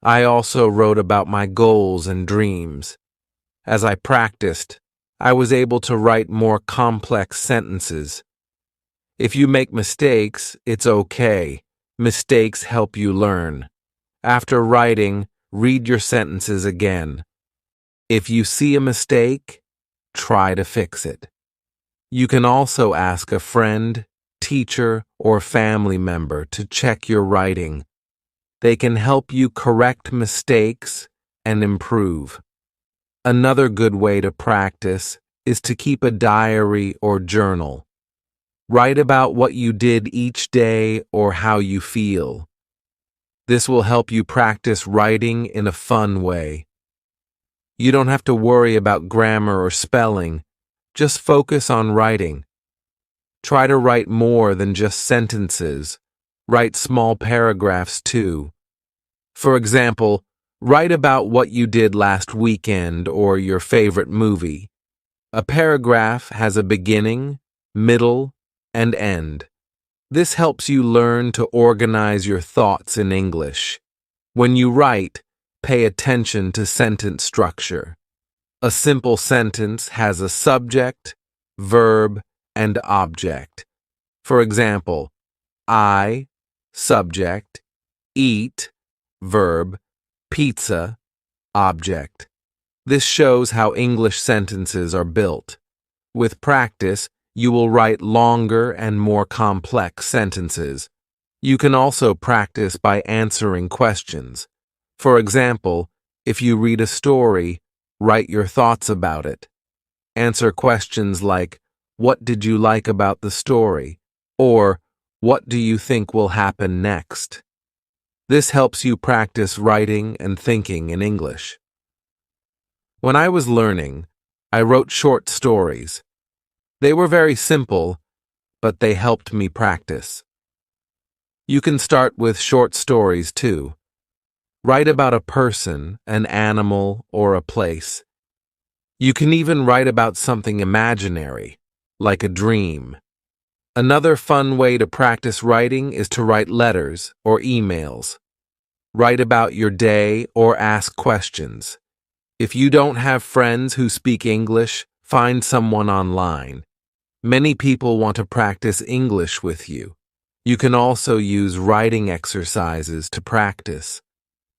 A: I also wrote about my goals and dreams. As I practiced, I was able to write more complex sentences. If you make mistakes, it's okay. Mistakes help you learn. After writing, read your sentences again. If you see a mistake, try to fix it. You can also ask a friend, teacher, or family member to check your writing. They can help you correct mistakes and improve. Another good way to practice is to keep a diary or journal. Write about what you did each day or how you feel. This will help you practice writing in a fun way. You don't have to worry about grammar or spelling. Just focus on writing. Try to write more than just sentences. Write small paragraphs too. For example, write about what you did last weekend or your favorite movie. A paragraph has a beginning, middle, and end. This helps you learn to organize your thoughts in English. When you write, pay attention to sentence structure. A simple sentence has a subject, verb, and object. For example, I, subject, eat, verb, pizza, object. This shows how English sentences are built. With practice, you will write longer and more complex sentences. You can also practice by answering questions. For example, if you read a story, write your thoughts about it. Answer questions like, "What did you like about the story?" or "What do you think will happen next?" This helps you practice writing and thinking in English. When I was learning, I wrote short stories. They were very simple, but they helped me practice. You can start with short stories too. Write about a person, an animal, or a place. You can even write about something imaginary, like a dream. Another fun way to practice writing is to write letters or emails. Write about your day or ask questions. If you don't have friends who speak English, find someone online. Many people want to practice English with you. You can also use writing exercises to practice.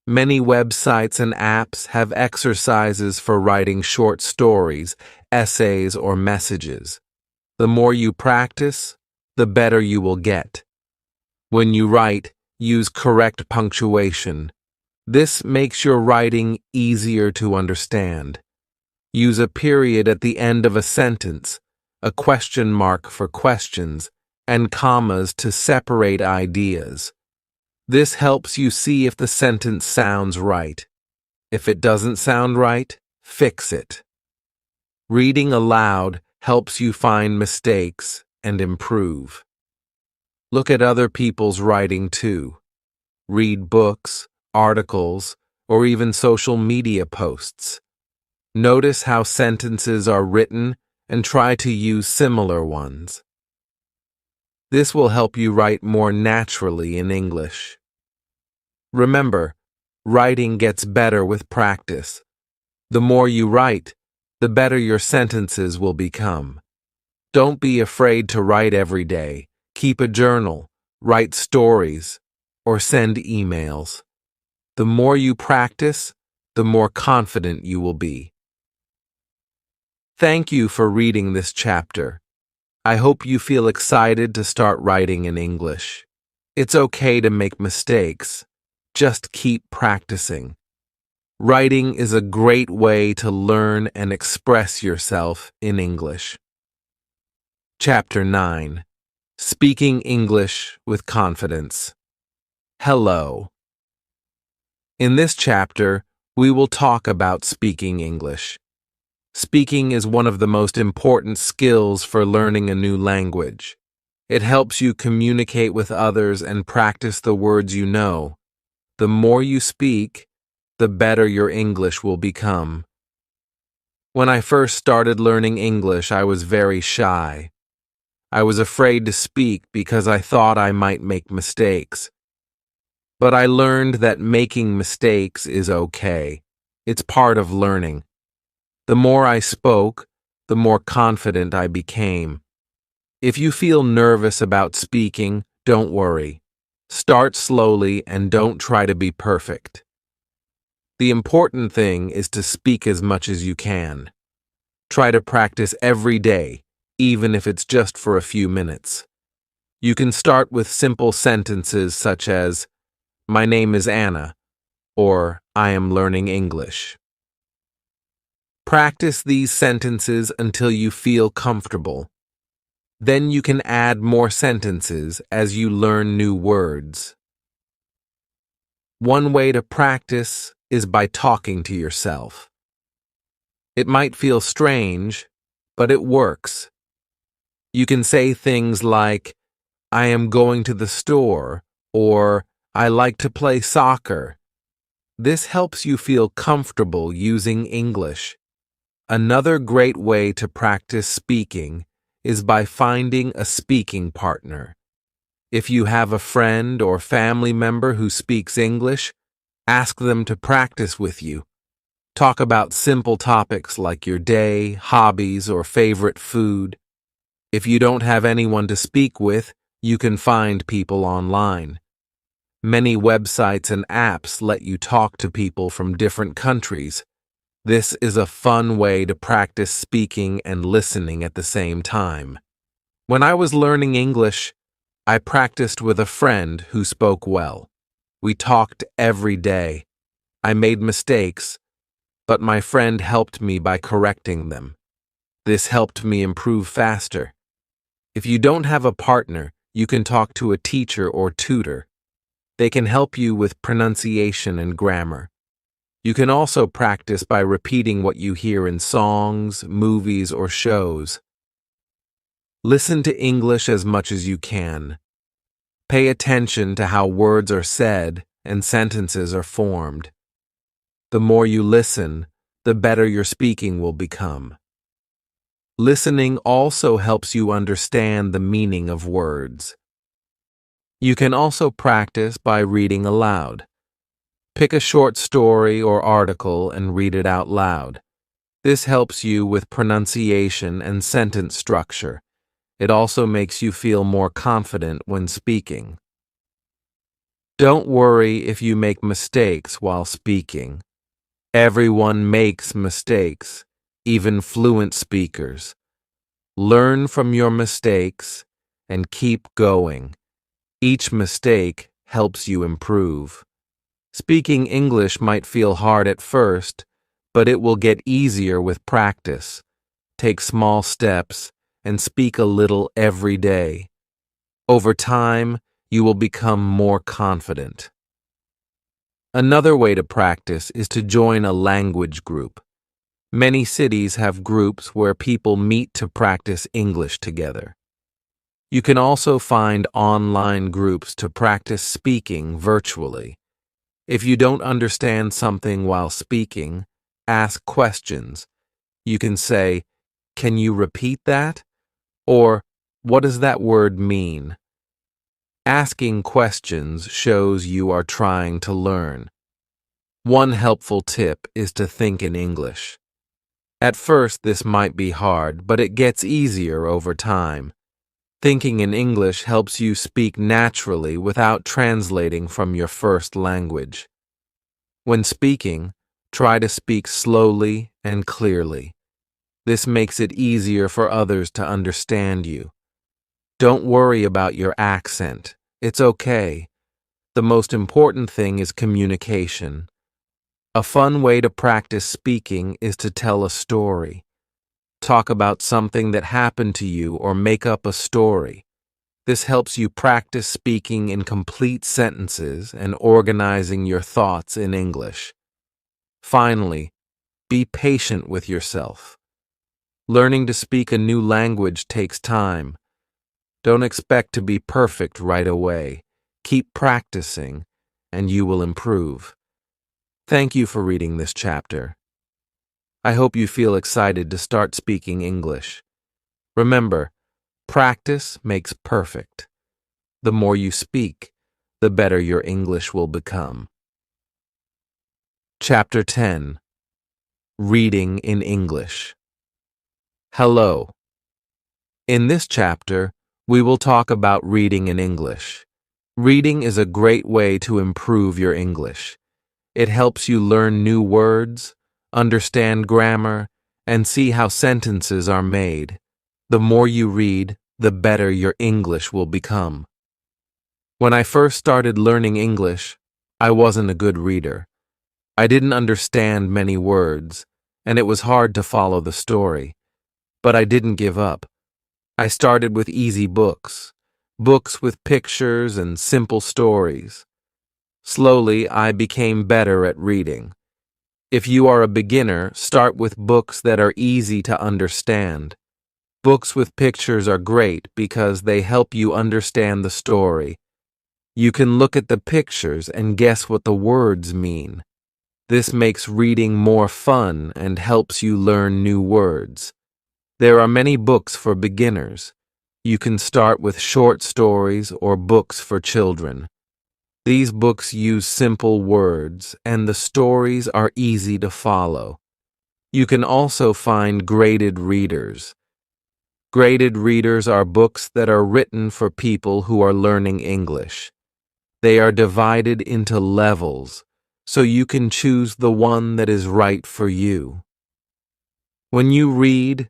A: Many websites and apps have exercises for writing short stories, essays, or messages. The more you practice, the better you will get. When you write, use correct punctuation. This makes your writing easier to understand. Use a period at the end of a sentence, a question mark for questions, and commas to separate ideas. This helps you see if the sentence sounds right. If it doesn't sound right, fix it. Reading aloud helps you find mistakes and improve. Look at other people's writing too. Read books, articles, or even social media posts. Notice how sentences are written and try to use similar ones. This will help you write more naturally in English. Remember, writing gets better with practice. The more you write, the better your sentences will become. Don't be afraid to write every day. Keep a journal, write stories, or send emails. The more you practice, the more confident you will be. Thank you for reading this chapter. I hope you feel excited to start writing in English. It's okay to make mistakes. Just keep practicing. Writing is a great way to learn and express yourself in English. Chapter 9. Speaking English with Confidence. Hello. In this chapter, we will talk about speaking English. Speaking is one of the most important skills for learning a new language. It helps you communicate with others and practice the words you know. The more you speak, the better your English will become. When I first started learning English, I was very shy. I was afraid to speak because I thought I might make mistakes. But I learned that making mistakes is okay. It's part of learning. The more I spoke, the more confident I became. If you feel nervous about speaking, don't worry. Start slowly and don't try to be perfect. The important thing is to speak as much as you can. Try to practice every day, even if it's just for a few minutes. You can start with simple sentences such as, "My name is Anna," or "I am learning English." Practice these sentences until you feel comfortable. Then you can add more sentences as you learn new words. One way to practice is by talking to yourself. It might feel strange, but it works. You can say things like, "I am going to the store," or "I like to play soccer." This helps you feel comfortable using English. Another great way to practice speaking is by finding a speaking partner. If you have a friend or family member who speaks English, ask them to practice with you. Talk about simple topics like your day, hobbies, or favorite food. If you don't have anyone to speak with, you can find people online. Many websites and apps let you talk to people from different countries. This is a fun way to practice speaking and listening at the same time. When I was learning English, I practiced with a friend who spoke well. We talked every day. I made mistakes, but my friend helped me by correcting them. This helped me improve faster. If you don't have a partner, you can talk to a teacher or tutor. They can help you with pronunciation and grammar. You can also practice by repeating what you hear in songs, movies, or shows. Listen to English as much as you can. Pay attention to how words are said and sentences are formed. The more you listen, the better your speaking will become. Listening also helps you understand the meaning of words. You can also practice by reading aloud. Pick a short story or article and read it out loud. This helps you with pronunciation and sentence structure. It also makes you feel more confident when speaking. Don't worry if you make mistakes while speaking. Everyone makes mistakes, even fluent speakers. Learn from your mistakes and keep going. Each mistake helps you improve. Speaking English might feel hard at first, but it will get easier with practice. Take small steps and speak a little every day. Over time, you will become more confident. Another way to practice is to join a language group. Many cities have groups where people meet to practice English together. You can also find online groups to practice speaking virtually. If you don't understand something while speaking, ask questions. You can say, "Can you repeat that?" Or, "What does that word mean?" Asking questions shows you are trying to learn. One helpful tip is to think in English. At first, this might be hard, but it gets easier over time. Thinking in English helps you speak naturally without translating from your first language. When speaking, try to speak slowly and clearly. This makes it easier for others to understand you. Don't worry about your accent. It's okay. The most important thing is communication. A fun way to practice speaking is to tell a story. Talk about something that happened to you or make up a story. This helps you practice speaking in complete sentences and organizing your thoughts in English. Finally, be patient with yourself. Learning to speak a new language takes time. Don't expect to be perfect right away. Keep practicing, and you will improve. Thank you for reading this chapter. I hope you feel excited to start speaking English. Remember, practice makes perfect. The more you speak, the better your English will become. Chapter 10. Reading in English. Hello. In this chapter, we will talk about reading in English. Reading is a great way to improve your English. It helps you learn new words, understand grammar, and see how sentences are made. The more you read, the better your English will become. When I first started learning English, I wasn't a good reader. I didn't understand many words, and it was hard to follow the story. But I didn't give up. I started with easy books with pictures and simple stories. Slowly, I became better at reading. If you are a beginner, start with books that are easy to understand. Books with pictures are great because they help you understand the story. You can look at the pictures and guess what the words mean. This makes reading more fun and helps you learn new words. There are many books for beginners. You can start with short stories or books for children. These books use simple words, and the stories are easy to follow. You can also find graded readers. Graded readers are books that are written for people who are learning English. They are divided into levels, so you can choose the one that is right for you. When you read,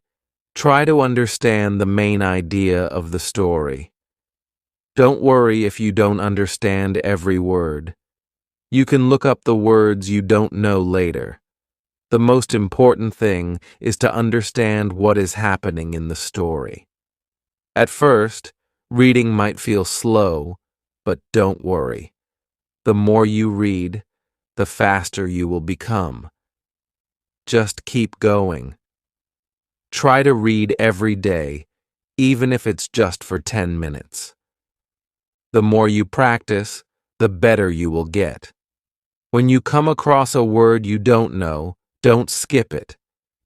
A: try to understand the main idea of the story. Don't worry if you don't understand every word. You can look up the words you don't know later. The most important thing is to understand what is happening in the story. At first, reading might feel slow, but don't worry. The more you read, the faster you will become. Just keep going. Try to read every day, even if it's just for 10 minutes. The more you practice, the better you will get. When you come across a word you don't know, don't skip it.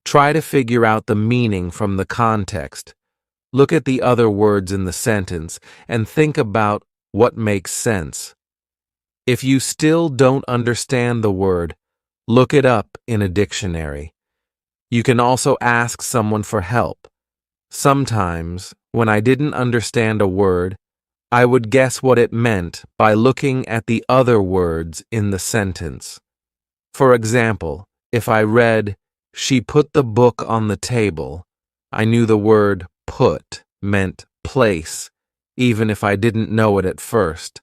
A: Try to figure out the meaning from the context. Look at the other words in the sentence and think about what makes sense. If you still don't understand the word, look it up in a dictionary. You can also ask someone for help. Sometimes, when I didn't understand a word, I would guess what it meant by looking at the other words in the sentence. For example, if I read, "She put the book on the table," I knew the word put meant place, even if I didn't know it at first.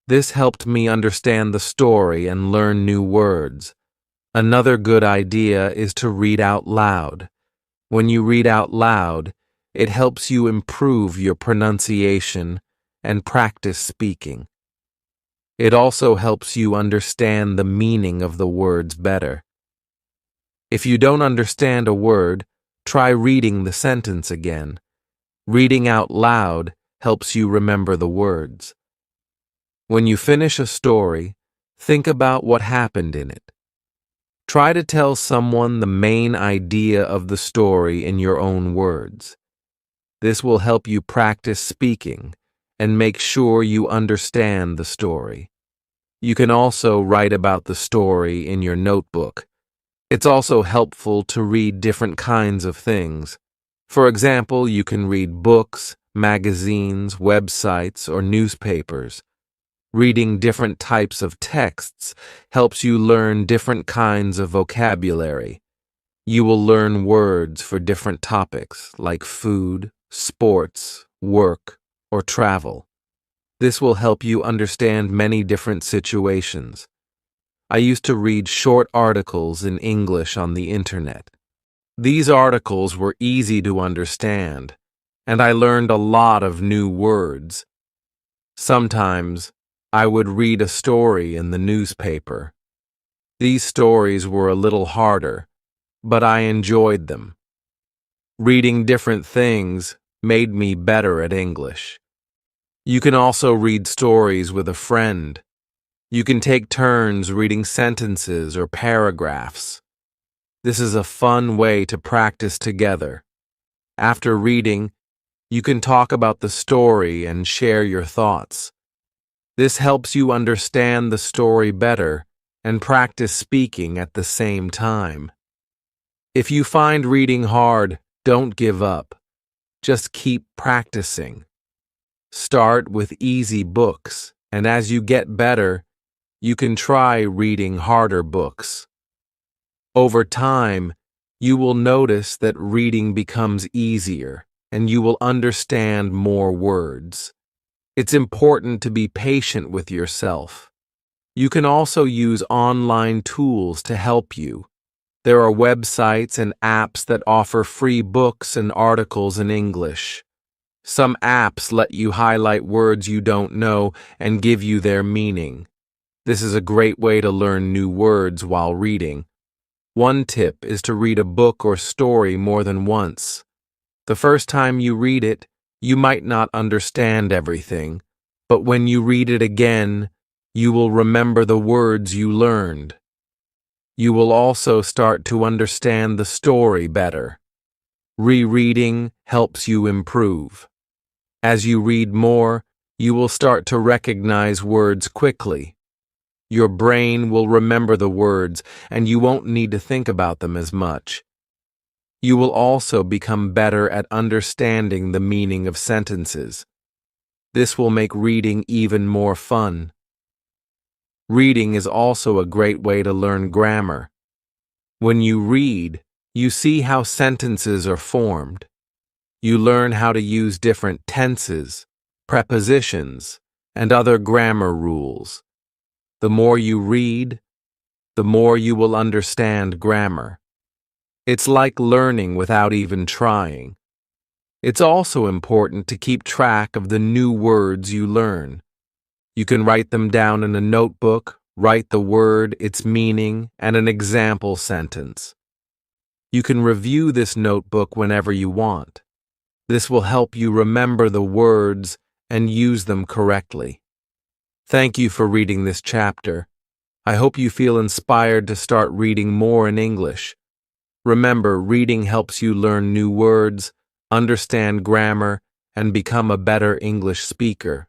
A: This helped me understand the story and learn new words. Another good idea is to read out loud. When you read out loud, it helps you improve your pronunciation and practice speaking. It also helps you understand the meaning of the words better. If you don't understand a word, try reading the sentence again. Reading out loud helps you remember the words. When you finish a story, think about what happened in it. Try to tell someone the main idea of the story in your own words. This will help you practice speaking and make sure you understand the story. You can also write about the story in your notebook. It's also helpful to read different kinds of things. For example, you can read books, magazines, websites, or newspapers. Reading different types of texts helps you learn different kinds of vocabulary. You will learn words for different topics like food, sports, work, or travel. This will help you understand many different situations. I used to read short articles in English on the internet. These articles were easy to understand, and I learned a lot of new words. Sometimes, I would read a story in the newspaper. These stories were a little harder, but I enjoyed them. Reading different things made me better at English. You can also read stories with a friend. You can take turns reading sentences or paragraphs. This is a fun way to practice together. After reading, you can talk about the story and share your thoughts. This helps you understand the story better and practice speaking at the same time. If you find reading hard, don't give up. Just keep practicing. Start with easy books, and as you get better, you can try reading harder books. Over time, you will notice that reading becomes easier, and you will understand more words. It's important to be patient with yourself. You can also use online tools to help you. There are websites and apps that offer free books and articles in English. Some apps let you highlight words you don't know and give you their meaning. This is a great way to learn new words while reading. One tip is to read a book or story more than once. The first time you read it, you might not understand everything, but when you read it again, you will remember the words you learned. You will also start to understand the story better. Rereading helps you improve. As you read more, you will start to recognize words quickly. Your brain will remember the words, and you won't need to think about them as much. You will also become better at understanding the meaning of sentences. This will make reading even more fun. Reading is also a great way to learn grammar. When you read, you see how sentences are formed. You learn how to use different tenses, prepositions, and other grammar rules. The more you read, the more you will understand grammar. It's like learning without even trying. It's also important to keep track of the new words you learn. You can write them down in a notebook, write the word, its meaning, and an example sentence. You can review this notebook whenever you want. This will help you remember the words and use them correctly. Thank you for reading this chapter. I hope you feel inspired to start reading more in English. Remember, reading helps you learn new words, understand grammar, and become a better English speaker.